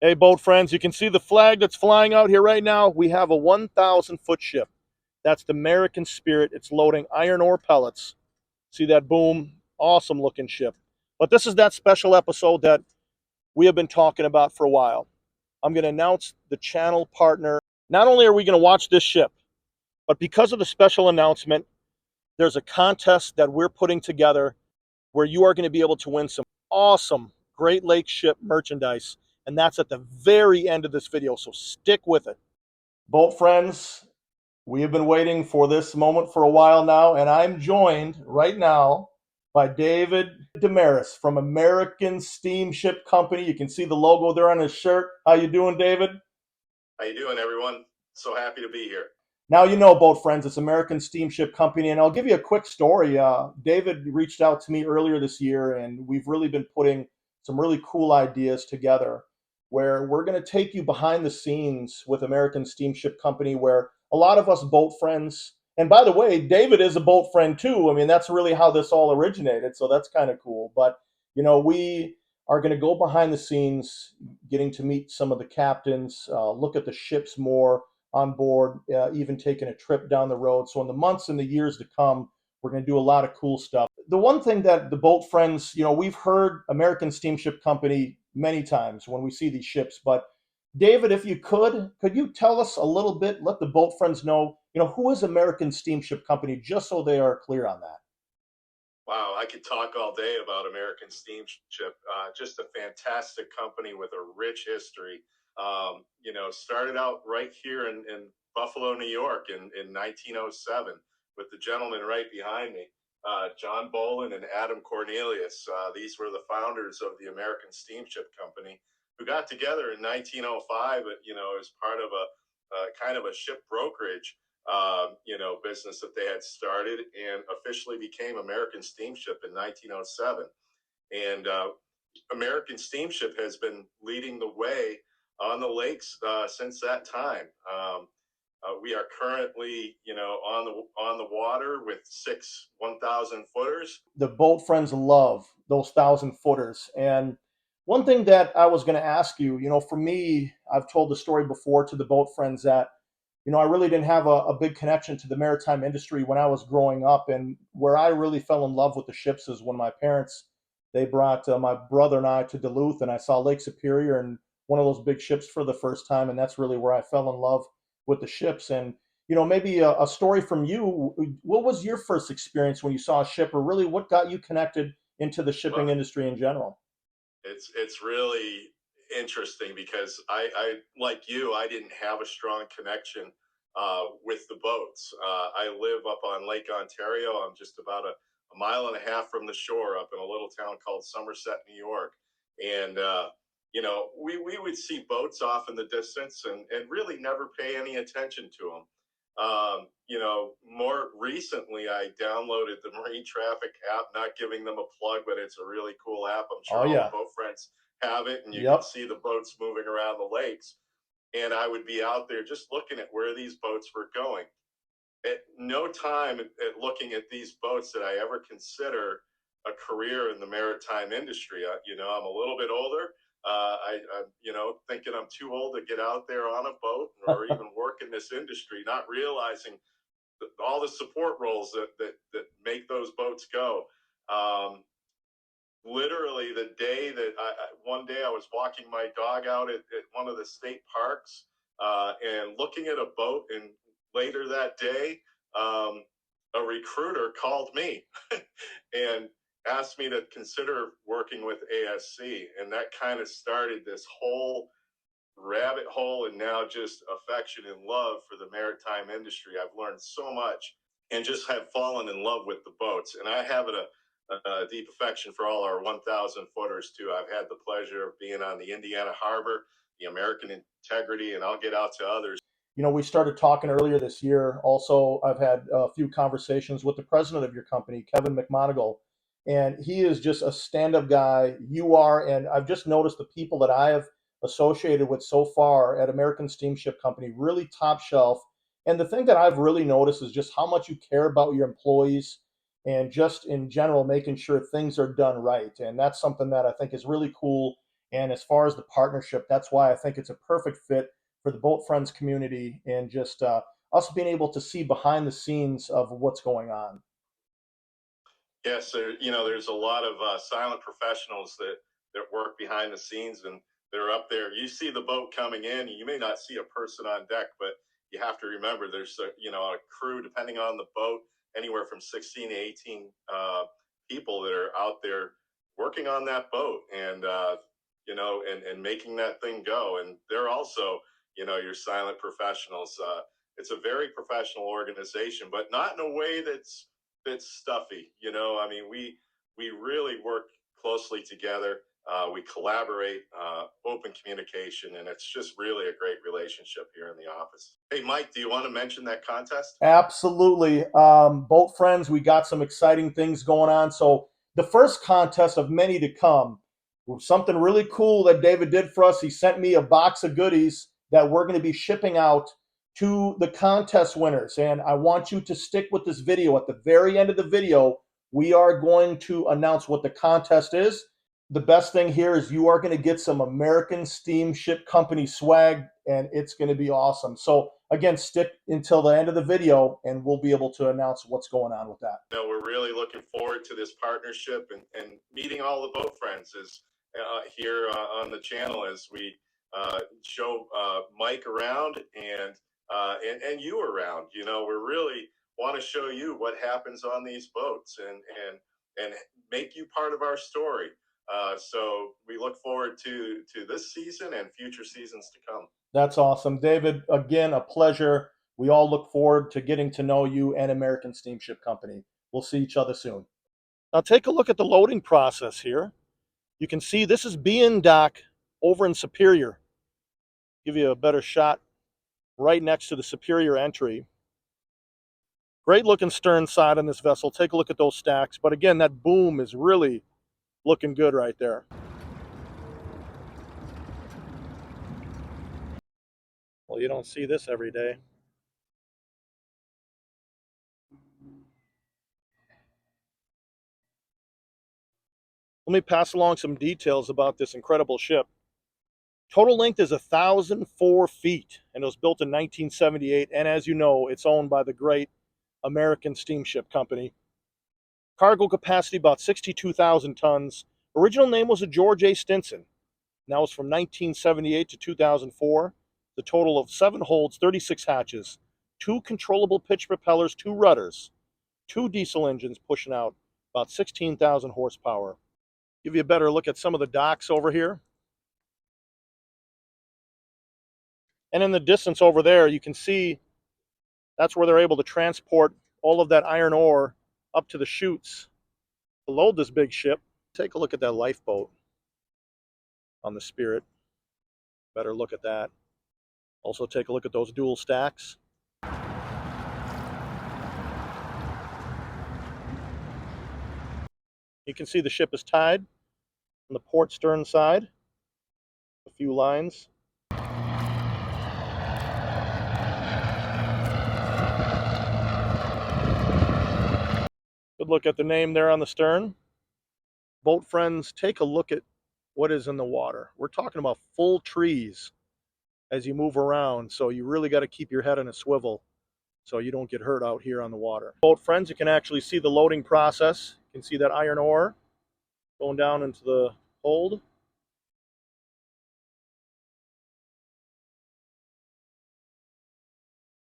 Hey, boat friends, you can see the flag that's flying out here right now. We have a 1,000-foot ship. That's the American Spirit. It's loading iron ore pellets. See that boom? Awesome looking ship. But this is that special episode that we have been talking about for a while. I'm going to announce the channel partner. Not only are we going to watch this ship, but because of the special announcement, there's a contest that we're putting together where you are going to be able to win some awesome Great Lakes ship merchandise. And that's at the very end of this video, so stick with it. Boat friends, we have been waiting for this moment for a while now, and I'm joined right now by David Damaris from American Steamship Company. You can see the logo there on his shirt. How you doing, David? How you doing, everyone? So happy to be here. Now you know, boat friends, it's American Steamship Company, and I'll give you a quick story. David reached out to me earlier this year, and we've really been putting some really cool ideas together where we're going to take you behind the scenes with American Steamship Company, where a lot of us boat friends, and by the way, David is a boat friend too. I mean, that's really how this all originated, so that's kind of cool. But, we are going to go behind the scenes, getting to meet some of the captains, look at the ships more on board, even taking a trip down the road. So in the months and the years to come, we're going to do a lot of cool stuff. The one thing that the boat friends, we've heard American Steamship Company many times when we see these ships, but David, if you could you tell us a little bit, let the boat friends know, who is American Steamship Company, just so they are clear on that? Wow, I could talk all day about American Steamship. Just a fantastic company with a rich history. Started out right here in Buffalo, New York in 1907 with the gentleman right behind me, John Bolin and Adam Cornelius. These were the founders of the American Steamship Company, who got together in 1905, as part of a kind of a ship brokerage business that they had started, and officially became American Steamship in 1907. And American Steamship has been leading the way on the lakes since that time. We are currently, on the water with 1,000 footers. The boat friends love those 1,000 footers. And one thing that I was going to ask you, for me, I've told the story before to the boat friends that I really didn't have a big connection to the maritime industry when I was growing up. And where I really fell in love with the ships is when my parents, they brought my brother and I to Duluth, and I saw Lake Superior and one of those big ships for the first time. And that's really where I fell in love with the ships. And, maybe a story from you. What was your first experience when you saw a ship, or really what got you connected into the shipping Well, industry in general? it's really interesting because I like you, I didn't have a strong connection with the boats. I live up on Lake Ontario. I'm just about a mile and a half from the shore, up in a little town called Somerset, New York. And we would see boats off in the distance, and really never pay any attention to them. More recently, I downloaded the Marine Traffic app, not giving them a plug, but it's a really cool app. I'm Oh sure all the yeah. boat friends have it, and you can Yep. see the boats moving around the lakes. And I would be out there just looking at where these boats were going. At no time at looking at these boats did I ever consider a career in the maritime industry. I'm a little bit older. I'm, thinking I'm too old to get out there on a boat or even work in this industry, not realizing all the support roles that make those boats go. Um, Literally, the day that one day I was walking my dog out at one of the state parks, and looking at a boat, and later that day, um, a recruiter called me and asked me to consider working with ASC, and that kind of started this whole rabbit hole, and now just affection and love for the maritime industry. I've learned so much and just have fallen in love with the boats. And I have a deep affection for all our 1,000 footers too. I've had the pleasure of being on the Indiana Harbor, the American Integrity, and I'll get out to others. We started talking earlier this year. Also, I've had a few conversations with the president of your company, Kevin McMonigal, and he is just a stand-up guy. You are, and I've just noticed the people that I have associated with so far at American Steamship Company, really top shelf. And the thing that I've really noticed is just how much you care about your employees and just in general making sure things are done right. And that's something that I think is really cool. And as far as the partnership, that's why I think it's a perfect fit for the Boat Friends community and just us being able to see behind the scenes of what's going on. Yes, there's a lot of silent professionals that work behind the scenes, and they're up there. You see the boat coming in, you may not see a person on deck, but you have to remember there's a crew, depending on the boat, anywhere from 16 to 18 people that are out there working on that boat, and and making that thing go. And they're also your silent professionals. It's a very professional organization, but not in a way that's stuffy. I mean, we really work closely together. We collaborate, open communication, and it's just really a great relationship here in the office. Hey, Mike, do you want to mention that contest? Absolutely. Boat Friends, we got some exciting things going on. So, the first contest of many to come was something really cool that David did for us. He sent me a box of goodies that we're going to be shipping out to the contest winners. And I want you to stick with this video. At the very end of the video, we are going to announce what the contest is. The best thing here is you are going to get some American Steamship Company swag, and it's going to be awesome. So, again, stick until the end of the video, and we'll be able to announce what's going on with that. We're really looking forward to this partnership and meeting all the boat friends here on the channel as we show Mike around and you around. We really want to show you what happens on these boats and make you part of our story. So we look forward to this season and future seasons to come. That's awesome. David, again, a pleasure. We all look forward to getting to know you and American Steamship Company. We'll see each other soon. Now, take a look at the loading process here. You can see this is being dock over in Superior. Give you a better shot right next to the Superior entry. Great looking stern side on this vessel. Take a look at those stacks. But again, that boom is really looking good right there. Well, you don't see this every day. Let me pass along some details about this incredible ship. Total length is 1,004 feet, and it was built in 1978. And as you know, it's owned by the great American Steamship Company. Cargo capacity about 62,000 tons. Original name was a George A. Stinson. Now it's from 1978 to 2004. The total of 7 holds, 36 hatches, 2 controllable pitch propellers, 2 rudders, 2 diesel engines pushing out about 16,000 horsepower. Give you a better look at some of the docks over here. And in the distance over there, you can see that's where they're able to transport all of that iron ore up to the chutes to load this big ship. Take a look at that lifeboat on the Spirit. Better look at that. Also take a look at those dual stacks. You can see the ship is tied on the port stern side. A few lines. Good look at the name there on the stern. Boat friends, take a look at what is in the water. We're talking about full trees as you move around, so you really got to keep your head on a swivel so you don't get hurt out here on the water. Boat friends, you can actually see the loading process. You can see that iron ore going down into the hold.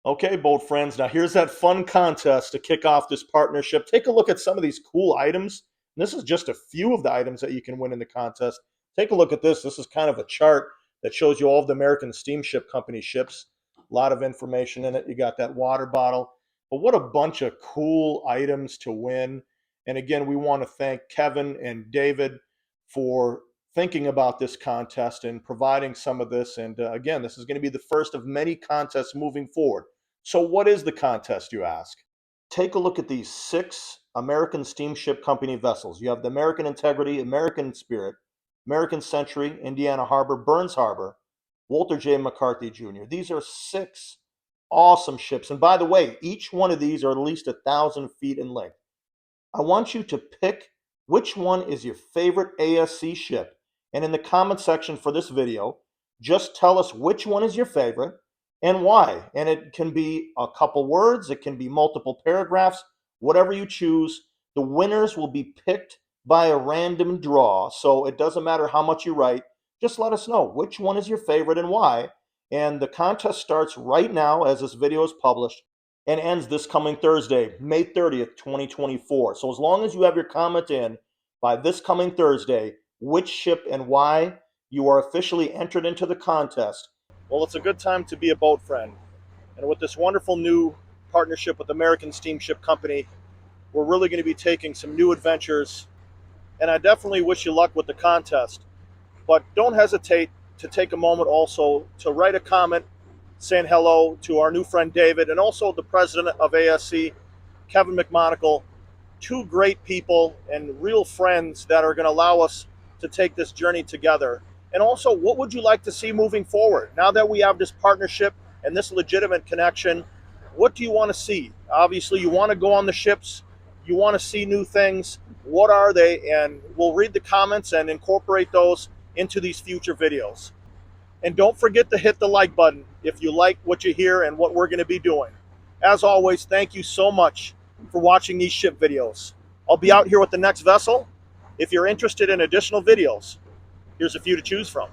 Okay, boat friends, now here's that fun contest to kick off this partnership. Take a look at some of these cool items. This is just a few of the items that you can win in the contest. Take a look at this. This is kind of a chart that shows you all of the American Steamship Company ships. A lot of information in it. You got that water bottle. But what a bunch of cool items to win. And again, we want to thank Kevin and David for thinking about this contest and providing some of this. And again, this is going to be the first of many contests moving forward. So what is the contest, you ask? Take a look at these 6 American Steamship Company vessels. You have the American Integrity, American Spirit, American Century, Indiana Harbor, Burns Harbor, Walter J. McCarthy Jr. These are 6 awesome ships. And by the way, each one of these are at least 1,000 feet in length. I want you to pick which one is your favorite ASC ship And in the comment section for this video, just tell us which one is your favorite and why. And it can be a couple words, it can be multiple paragraphs, whatever you choose. The winners will be picked by a random draw. So it doesn't matter how much you write, just let us know which one is your favorite and why. And the contest starts right now as this video is published and ends this coming Thursday, May 30th, 2024. So as long as you have your comment in by this coming Thursday, which ship and why, you are officially entered into the contest. Well, it's a good time to be a boat friend. And with this wonderful new partnership with American Steamship Company, we're really going to be taking some new adventures. And I definitely wish you luck with the contest. But don't hesitate to take a moment also to write a comment saying hello to our new friend David and also the president of ASC, Kevin McMonagle, two great people and real friends that are going to allow us to take this journey together. And also, what would you like to see moving forward? Now that we have this partnership and this legitimate connection, what do you want to see? Obviously, you want to go on the ships, you want to see new things. What are they? And we'll read the comments and incorporate those into these future videos. And don't forget to hit the like button if you like what you hear and what we're going to be doing. As always, thank you so much for watching these ship videos. I'll be out here with the next vessel. If you're interested in additional videos, here's a few to choose from.